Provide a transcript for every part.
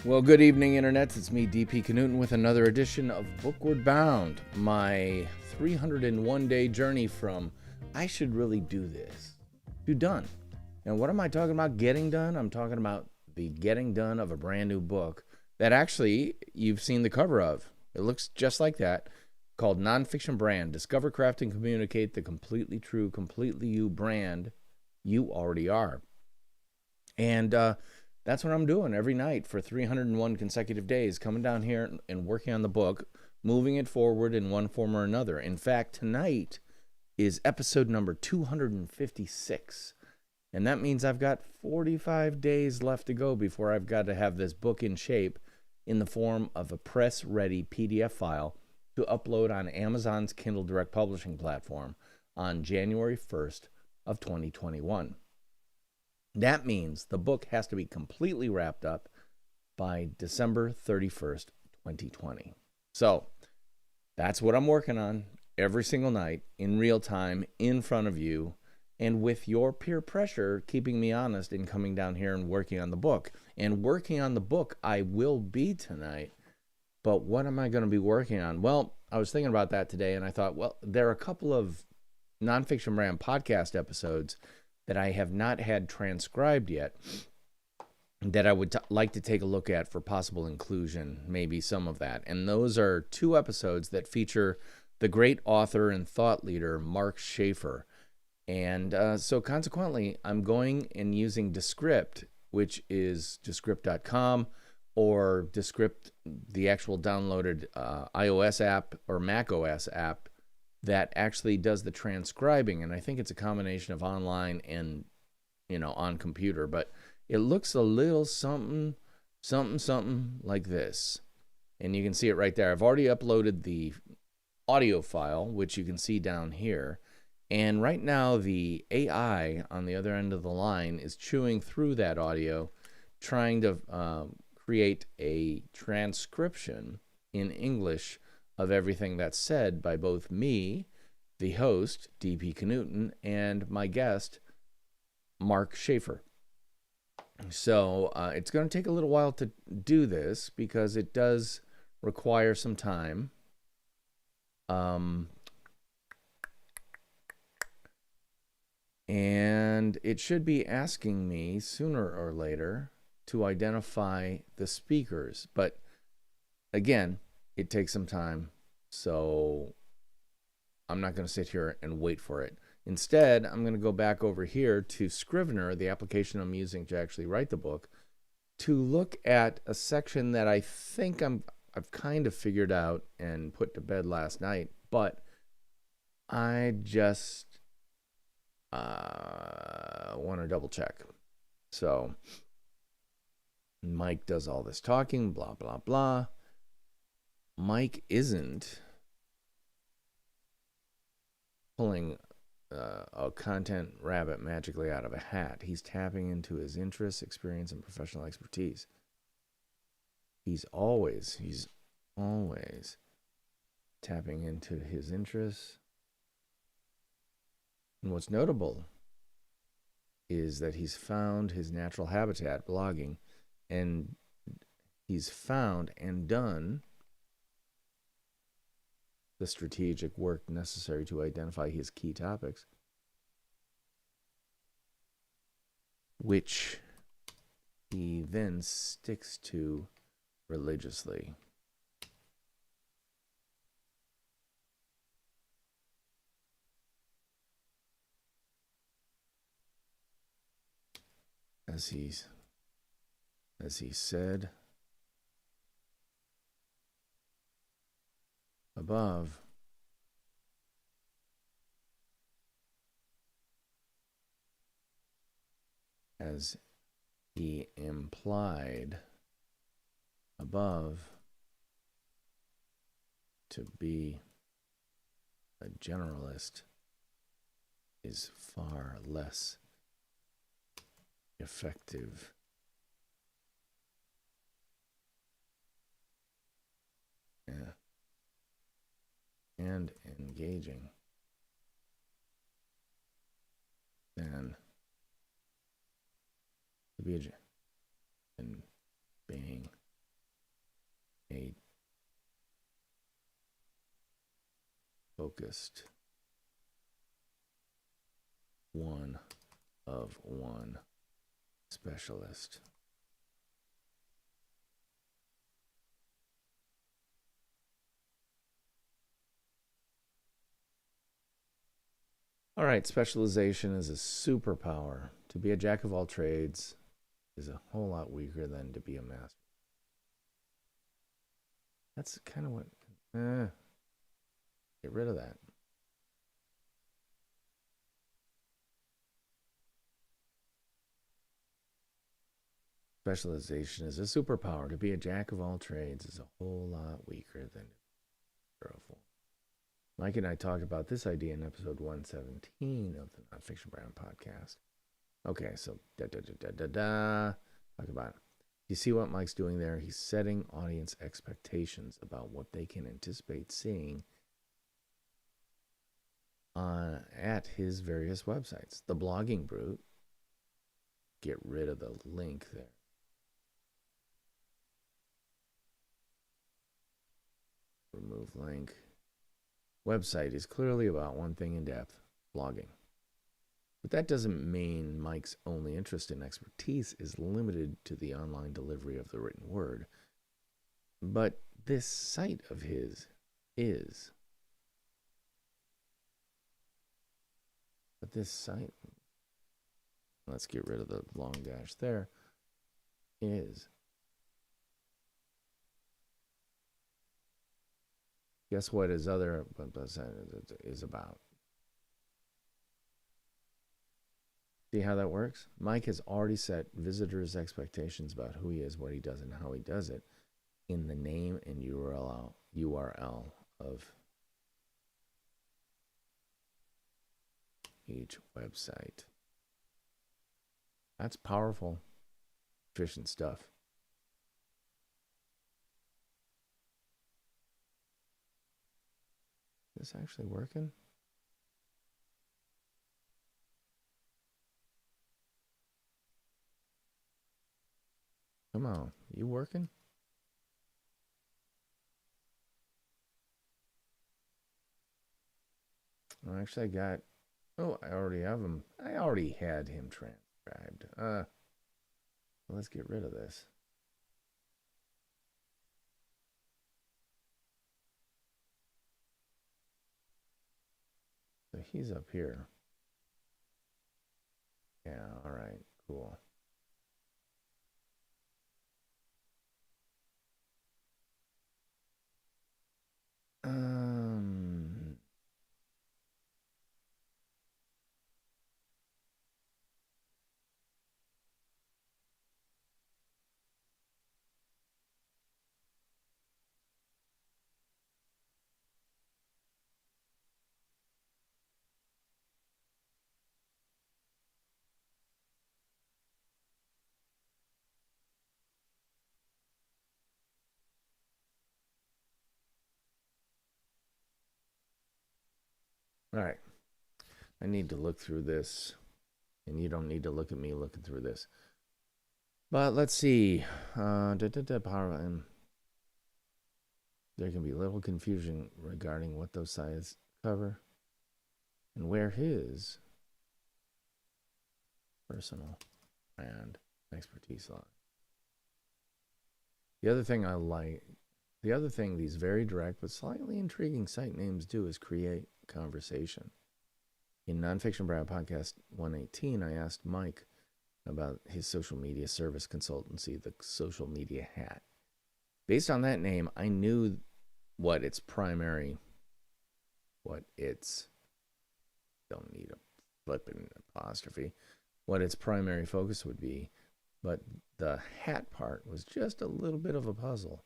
Well, good evening, Internets. It's me, DP Knudten, with another edition of Bookward Bound, my 301-day journey from I should really do this to done. And what am I talking about getting done? I'm talking about the getting done of a brand new book that actually you've seen the cover of. It looks just like that, called NONFICTION BRAND, Discover, Craft, and Communicate the Completely True, Completely You brand you already are. And that's what I'm doing every night for 301 consecutive days, coming down here and working on the book, moving it forward in one form or another. In fact, tonight is episode number 256. And that means I've got 45 days left to go before I've got to have this book in shape in the form of a press-ready PDF file to upload on Amazon's Kindle Direct Publishing platform on January 1st of 2021. That means the book has to be completely wrapped up by December 31st, 2020. So that's what I'm working on every single night in real time in front of you, and with your peer pressure keeping me honest in coming down here and working on the book. And working on the book I will be tonight, but what am I going to be working on? Well, I was thinking about that today, and I thought, well, there are a couple of Nonfiction Brand podcast episodes that I have not had transcribed yet that I would like to take a look at for possible inclusion, maybe some of that. And those are two episodes that feature the great author and thought leader, Mark Schaefer. And so consequently, I'm going and using Descript, which is Descript.com, or Descript, the actual downloaded iOS app or macOS app that actually does the transcribing. And I think it's a combination of online and, on computer. But it looks a little something like this. And you can see it right there. I've already uploaded the audio file, which you can see down here. And right now, the AI on the other end of the line is chewing through that audio, trying to create a transcription in English of everything that's said by both me, the host, DP Knudten, and my guest, Mark Schaefer. So it's going to take a little while to do this because it does require some time. And it should be asking me sooner or later to identify the speakers. But again, it takes some time, so I'm not going to sit here and wait for it. Instead, I'm going to go back over here to Scrivener, the application I'm using to actually write the book, to look at a section that I think I've kind of figured out and put to bed last night, but I just want to double check. So Mike does all this talking, blah, blah, blah. Mike isn't pulling a content rabbit magically out of a hat. He's tapping into his interests, experience, and professional expertise. He's always tapping into his interests. And what's notable is that he's found his natural habitat, blogging, and he's found and done the strategic work necessary to identify his key topics, which he then sticks to religiously. As he said above, as he implied above, to be a generalist is far less effective and engaging than to be and being focused one of one specialist. All right, specialization is a superpower. To be a jack of all trades is a whole lot weaker than to be a master. That's kind of what... get rid of that. Specialization is a superpower. To be a jack of all trades is a whole lot weaker than to be. Mike and I talked about this idea in episode 117 of the Nonfiction Brand podcast. Okay, so talk about it. You see what Mike's doing there? He's setting audience expectations about what they can anticipate seeing at his various websites. The Blogging Brute. Get rid of the link there. Remove link. Website is clearly about one thing in depth, blogging. But that doesn't mean Mike's only interest and expertise is limited to the online delivery of the written word. But this site of his is. But this site, let's get rid of the long dash there, is. Guess what his other is about? See how that works? Mike has already set visitors' expectations about who he is, what he does, and how he does it in the name and URL of each website. That's powerful, efficient stuff. Is this actually working? Come on, you working? Well, actually, I got... Oh, I already have him. I already had him transcribed. Let's get rid of this. So he's up here. Yeah, all right, cool. All right. I need to look through this, and you don't need to look at me looking through this. But let's see. Power. There can be little confusion regarding what those sites cover and where his personal brand expertise lies. The other thing these very direct but slightly intriguing site names do is create conversation. In Nonfiction Brand Podcast 118, I asked Mike about his social media service consultancy, the Social Media Hat. Based on that name, I knew what its don't need a flipping apostrophe, what its primary focus would be, but the hat part was just a little bit of a puzzle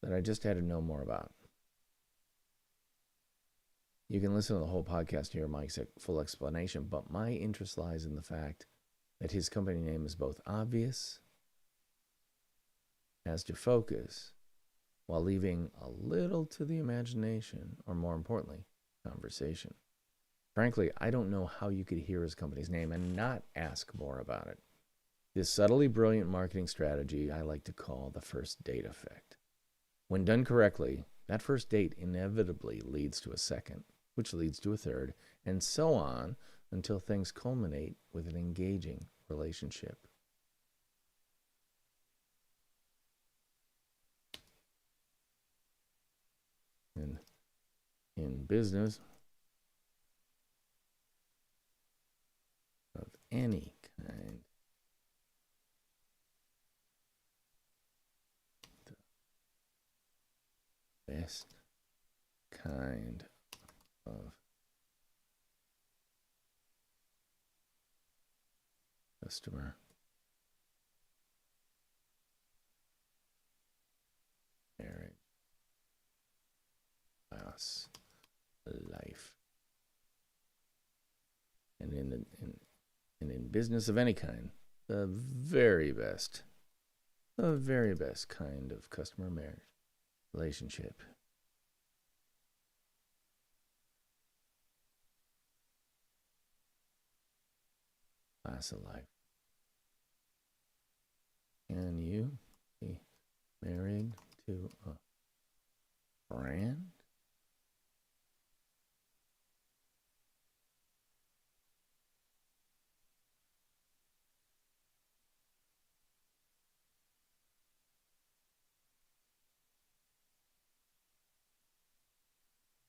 that I just had to know more about. You can listen to the whole podcast to hear Mike's full explanation, but my interest lies in the fact that his company name is both obvious as to focus, while leaving a little to the imagination, or more importantly, conversation. Frankly, I don't know how you could hear his company's name and not ask more about it. This subtly brilliant marketing strategy I like to call the first date effect. When done correctly, That first date inevitably leads to a second, which leads to a third, and so on until things culminate with an engaging relationship. And in business of any kind, the best kind of customer marriage class life. And in business of any kind, the very best kind of customer marriage relationship. Class of life. Can you be married to a brand?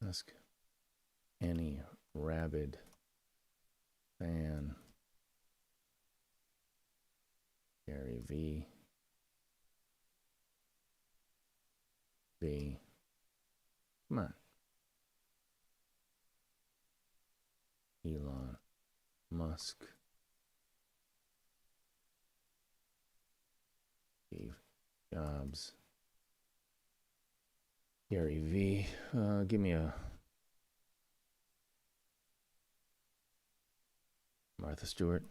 Ask any rabid fan. Gary V. Come on. Elon Musk. Steve Jobs. Gary V. Give me a Martha Stewart.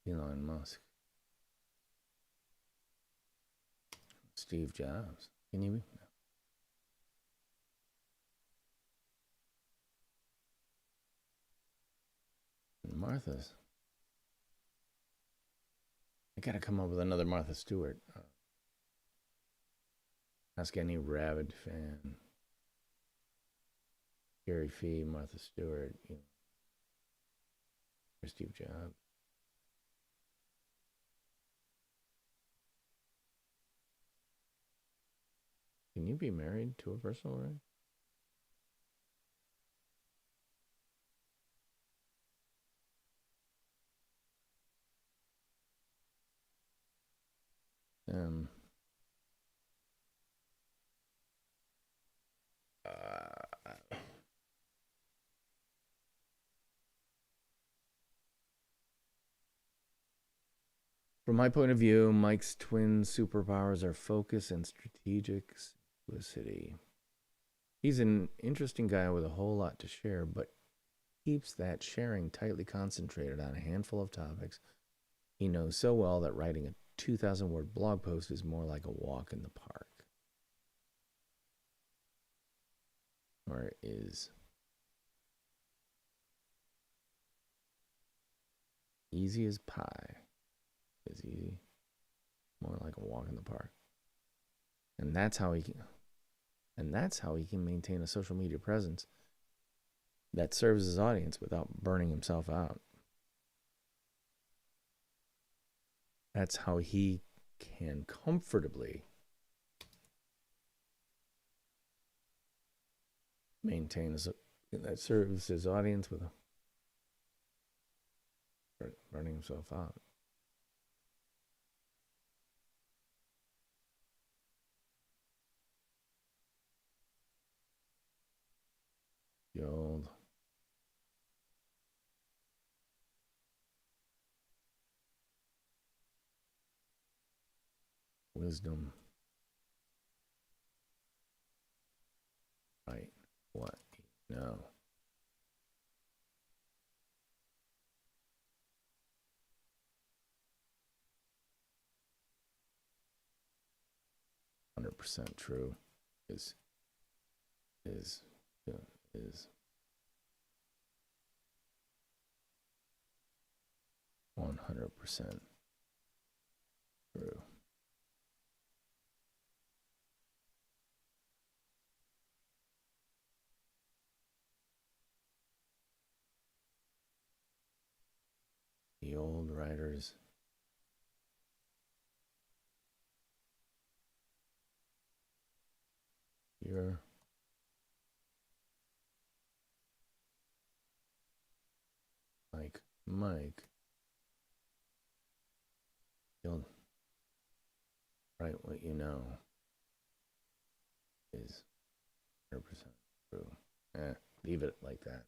Elon Musk. Steve Jobs. Can you? Martha's. I gotta come up with another Martha Stewart. Ask any rabid fan. Gary Fee, Martha Stewart, or Steve Jobs. Can you be married to a personal brand? From my point of view, Mike's twin superpowers are focus and strategic simplicity. He's an interesting guy with a whole lot to share, but keeps that sharing tightly concentrated on a handful of topics he knows so well that writing a 2,000-word blog post is more like a walk in the park. Or is easy as pie. Is easy, more like a walk in the park. And that's how he can maintain a social media presence that serves his audience without burning himself out. That's how he can comfortably maintain that serves his audience without burning himself out. The old wisdom, right? What you know. %100% true is is 100% true. The old writers here. Like Mike, you'll write what you know is 100% true. Leave it like that.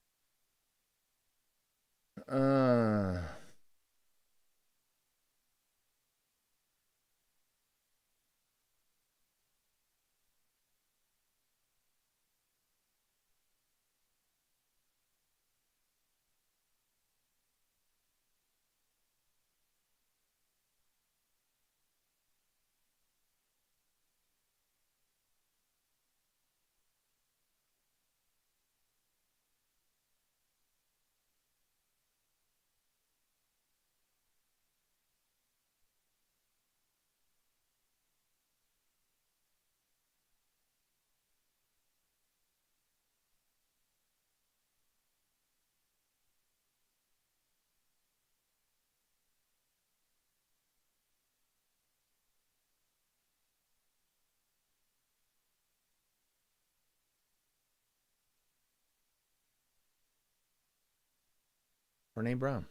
Brene Brown.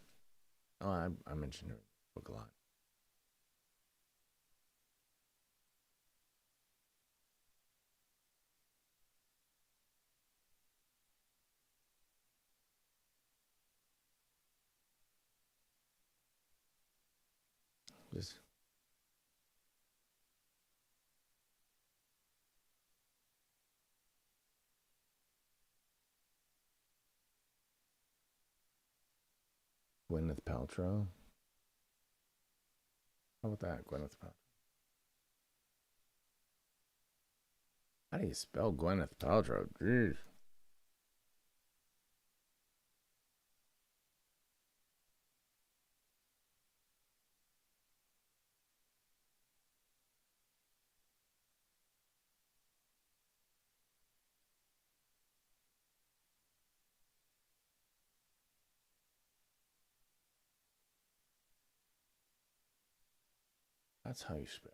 Oh, I mentioned her book a lot. Just Gwyneth Paltrow. How about that, Gwyneth Paltrow? How do you spell Gwyneth Paltrow? Jeez. That's how you spell.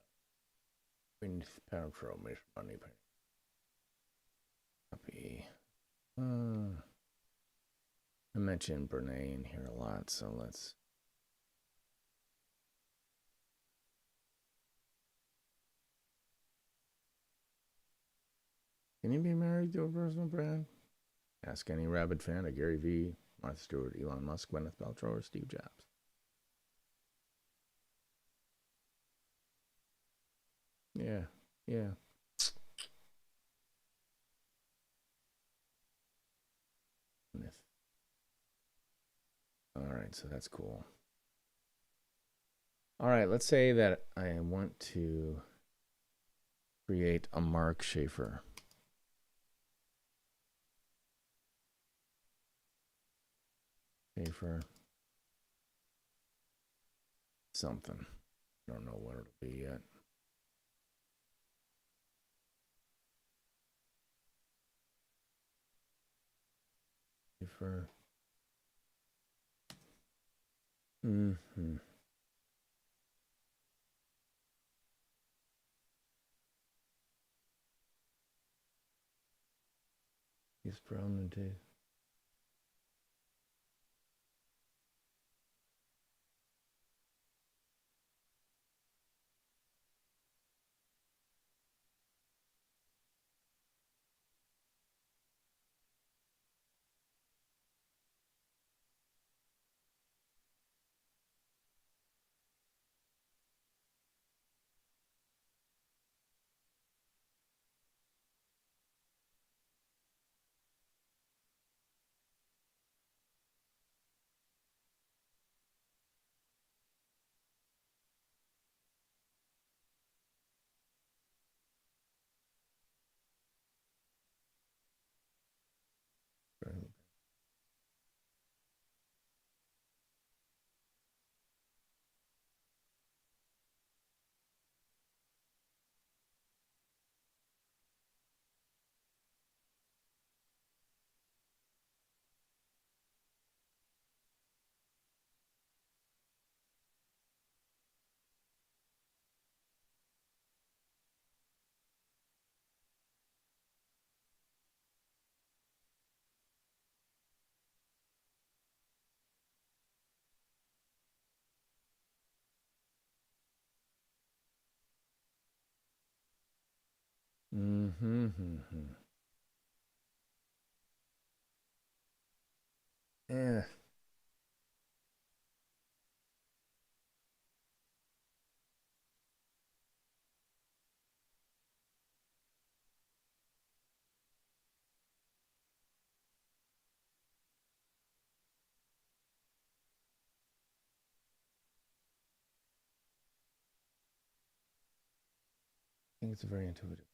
Gwyneth Paltrow makes money. Copy. I mentioned Brene in here a lot, so let's. Can you be married to a personal brand? Ask any rabid fan of Gary Vee, Martha Stewart, Elon Musk, Gwyneth Paltrow, or Steve Jobs. Yeah, yeah. All right, so that's cool. All right, let's say that I want to create a Mark Schaefer. Schaefer. Something. I don't know what it'll be yet. Schaefer. He's brown too. Mm-hmm. Yeah. I think it's very intuitive.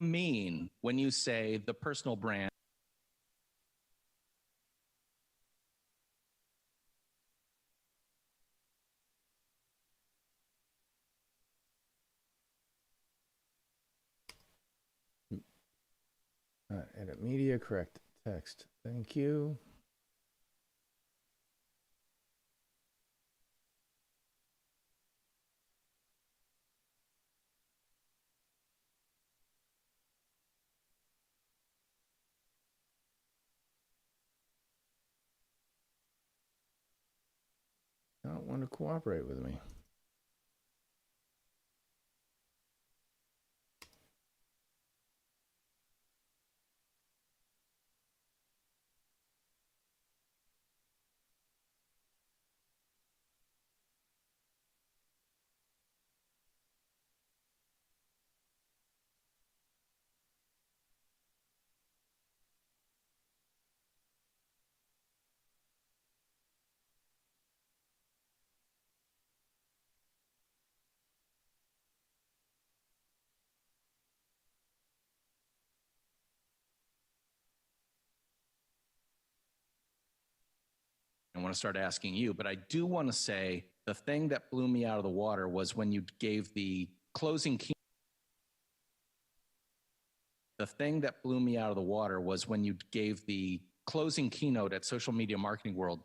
Mean when you say the personal brand? Edit media, correct text. Thank you. Not want to cooperate with me. I want to start asking you, but I do want to say the thing that blew me out of the water was when you gave the closing key. The thing that blew me out of the water was when you gave the closing keynote at Social Media Marketing World.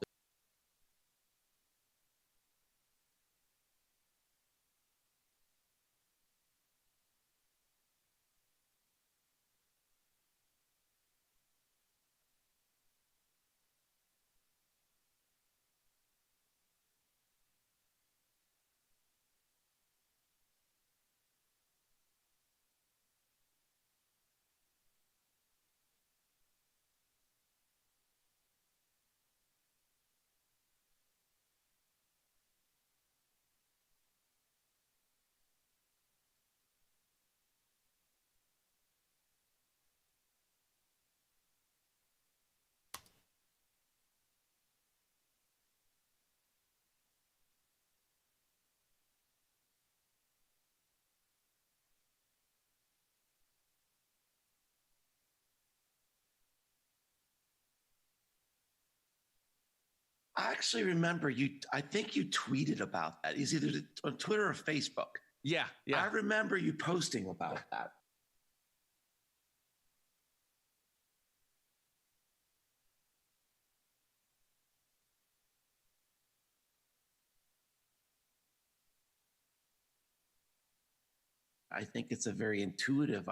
I actually remember you, I think you tweeted about that. Is either on Twitter or Facebook. Yeah. I remember you posting about that. I think it's a very intuitive.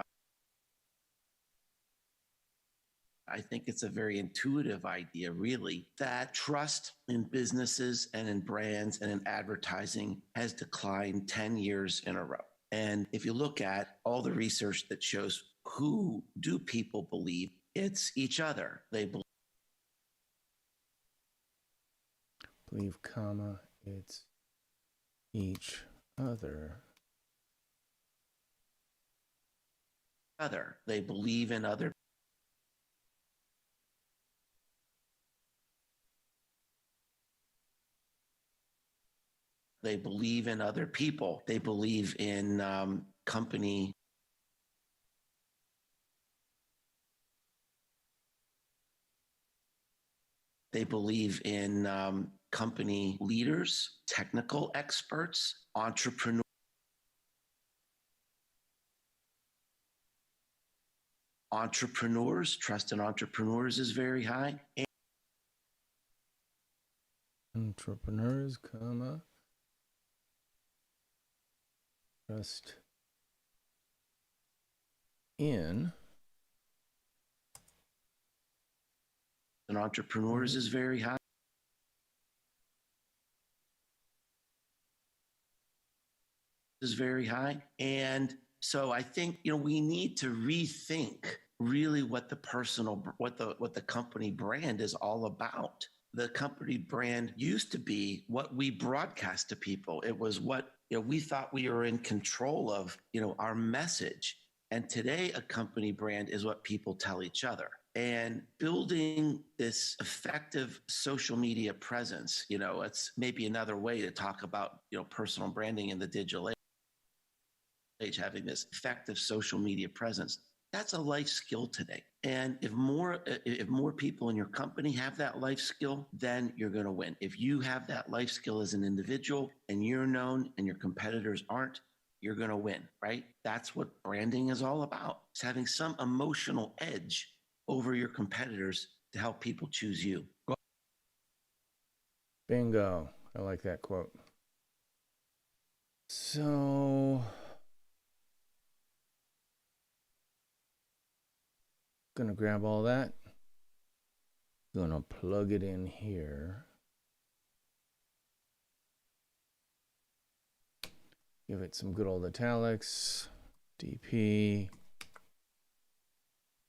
I think it's a very intuitive idea, really, that trust in businesses and in brands and in advertising has declined 10 years in a row. And if you look at all the research that shows who do people believe, it's each other. They Believe, comma, it's each other. They believe in other. They believe in other people. They believe in company. They believe in company leaders, technical experts, entrepreneurs. Trust in entrepreneurs is very high. Entrepreneurs, comma, trust in. And entrepreneurs is very high. Is very high. And so I think, we need to rethink really what the company brand is all about. The company brand used to be what we broadcast to people. It was what we thought we were in control of, our message. And today a company brand is what people tell each other. And building this effective social media presence, it's maybe another way to talk about, personal branding in the digital age, having this effective social media presence. That's a life skill today. And if more people in your company have that life skill, then you're going to win. If you have that life skill as an individual and you're known and your competitors aren't, you're going to win, right? That's what branding is all about. It's having some emotional edge over your competitors to help people choose you. Bingo. I like that quote. So, gonna grab all that. Gonna plug it in here. Give it some good old italics. DP.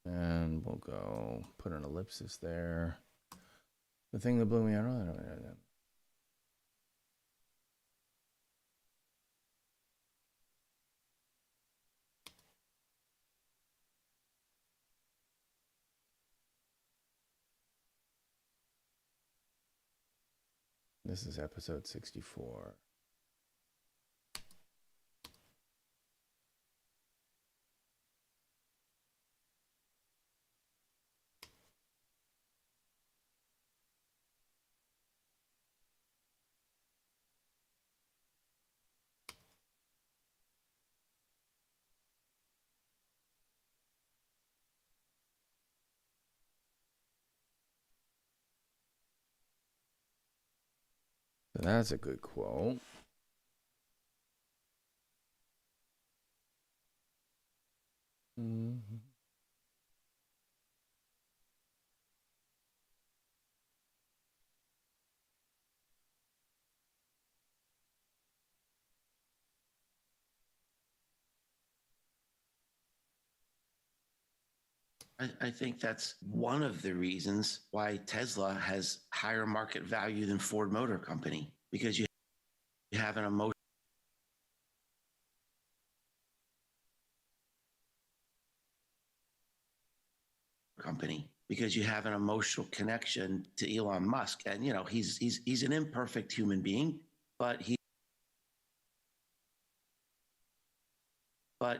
And we'll go put an ellipsis there. The thing that blew me out. This is episode 64. So that's a good quote. Mm-hmm. I think that's one of the reasons why Tesla has higher market value than Ford Motor Company, because you have an emotion. Company, because you have an emotional connection to Elon Musk, and he's an imperfect human being, but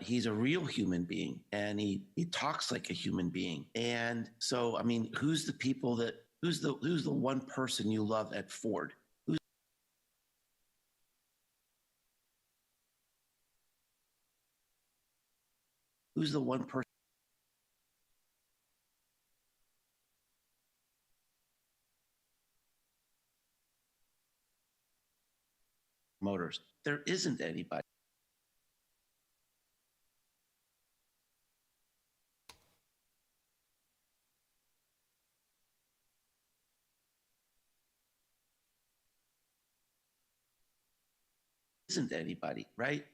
he's a real human being, and he talks like a human being. And so, I mean, who's the one person you love at Ford? Who's the one person? Motors. There isn't anybody. Isn't anybody, right?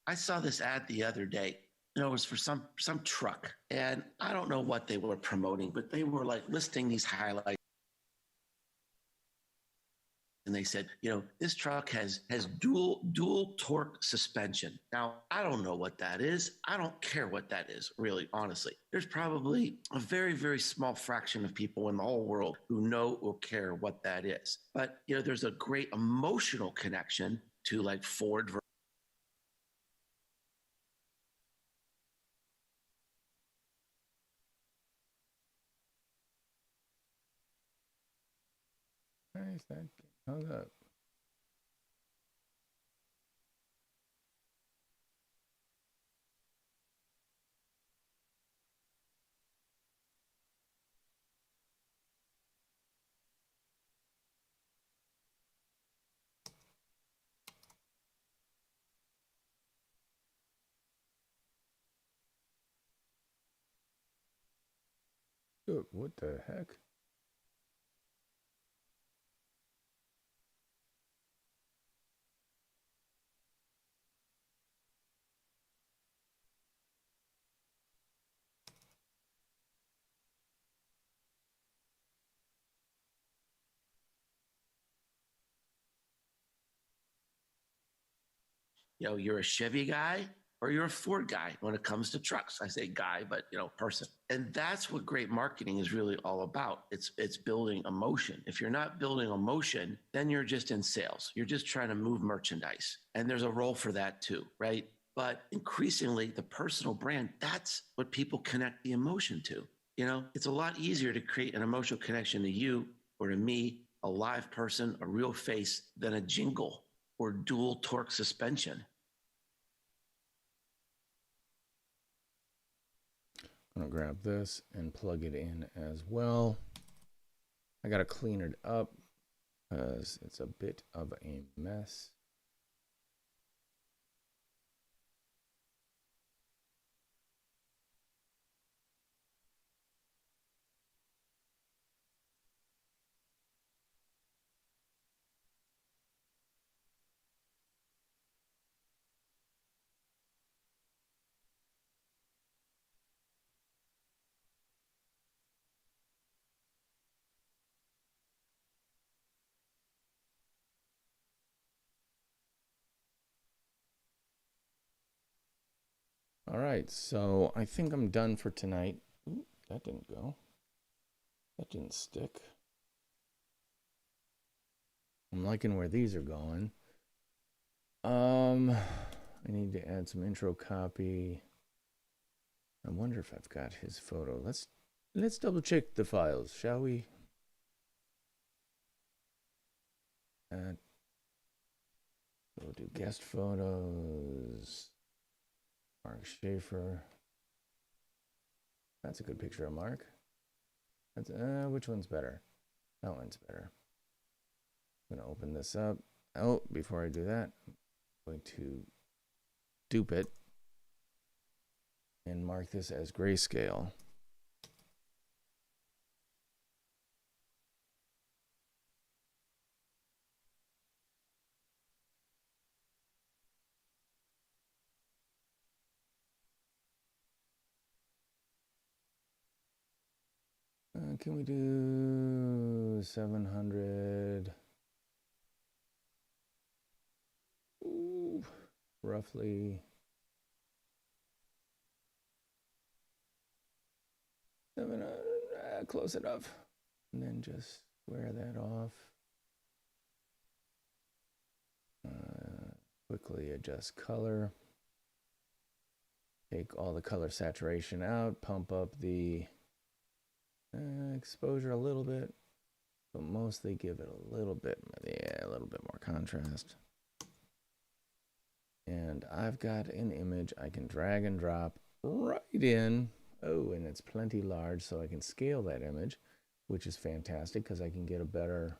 I saw this ad the other day. It was for some truck, and I don't know what they were promoting, but they were like listing these highlights. And they said, this truck has dual torque suspension. Now, I don't know what that is. I don't care what that is, really, honestly. There's probably a very, very small fraction of people in the whole world who know or care what that is. But, there's a great emotional connection to like Ford. Why is that hung up? What the heck? You're a Chevy guy or you're a Ford guy when it comes to trucks. I say guy, but person. And that's what great marketing is really all about. It's building emotion. If you're not building emotion, then you're just in sales. You're just trying to move merchandise. And there's a role for that too, right? But increasingly, the personal brand, that's what people connect the emotion to. It's a lot easier to create an emotional connection to you or to me, a live person, a real face, than a jingle or dual torque suspension. I'm gonna grab this and plug it in as well. I gotta clean it up because it's a bit of a mess. All right, so I think I'm done for tonight. Ooh, that didn't go. That didn't stick. I'm liking where these are going. I need to add some intro copy. I wonder if I've got his photo. Let's double check the files, shall we? We'll do guest photos. Mark Schaefer. That's a good picture of Mark. That's which one's better? That one's better. I'm gonna open this up. Oh, before I do that, I'm going to dupe it and mark this as grayscale. Can we do 700? Ooh, roughly 700, close enough. And then just square that off. Quickly adjust color. Take all the color saturation out, pump up the exposure a little bit, but mostly give it a little bit more contrast. And I've got an image I can drag and drop right in. Oh, and it's plenty large, so I can scale that image, which is fantastic because I can get a better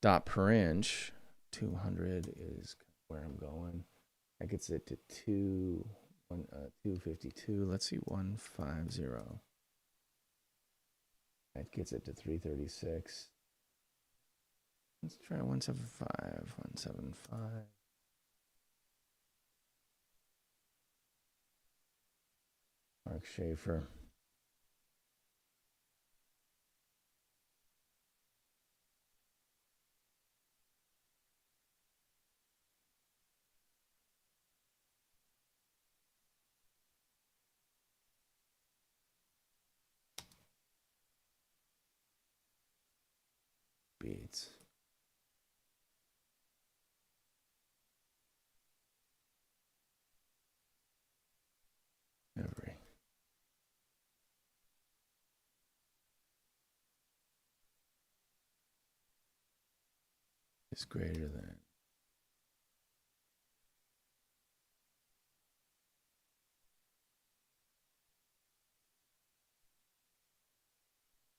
dot per inch. 200 is where I'm going. That gets it to 252. Let's see, 150. That gets it to 336. Let's try 175. 175. Mark Schaefer. Beats. Every. is greater than.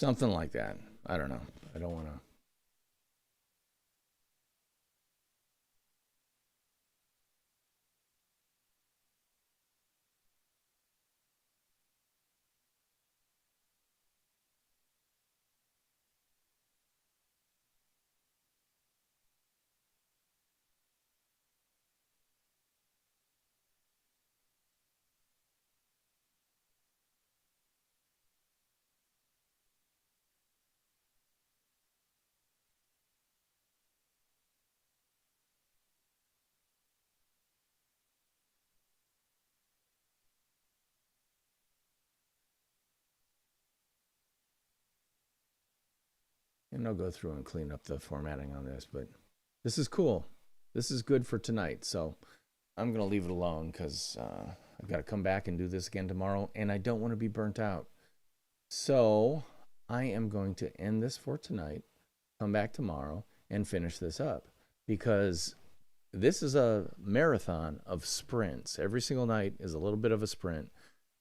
Something like that. I don't know. I don't want to. And I'll go through and clean up the formatting on this, but this is cool. This is good for tonight. So I'm going to leave it alone because I've got to come back and do this again tomorrow, and I don't want to be burnt out. So I am going to end this for tonight, come back tomorrow, and finish this up because this is a marathon of sprints. Every single night is a little bit of a sprint,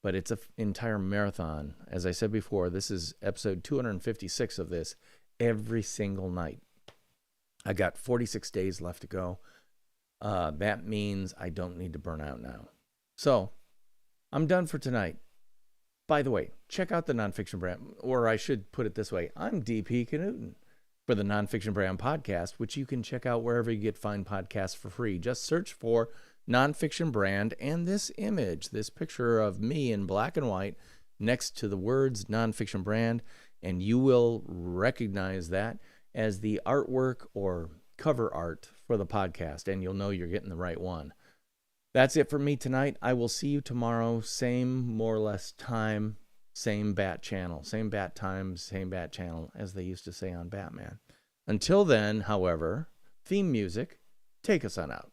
but it's an entire marathon. As I said before, this is episode 256 of this. Every single night. I got 46 days left to go. That means I don't need to burn out now. So I'm done for tonight. By the way, check out the Nonfiction Brand, or I should put it this way. I'm DP Knudten for the Nonfiction Brand podcast, which you can check out wherever you get fine podcasts for free. Just search for Nonfiction Brand and this image, this picture of me in black and white next to the words Nonfiction Brand. And you will recognize that as the artwork or cover art for the podcast, and you'll know you're getting the right one. That's it for me tonight. I will see you tomorrow. Same, more or less, time, same bat channel. Same bat time, same bat channel, as they used to say on Batman. Until then, however, theme music, take us on out.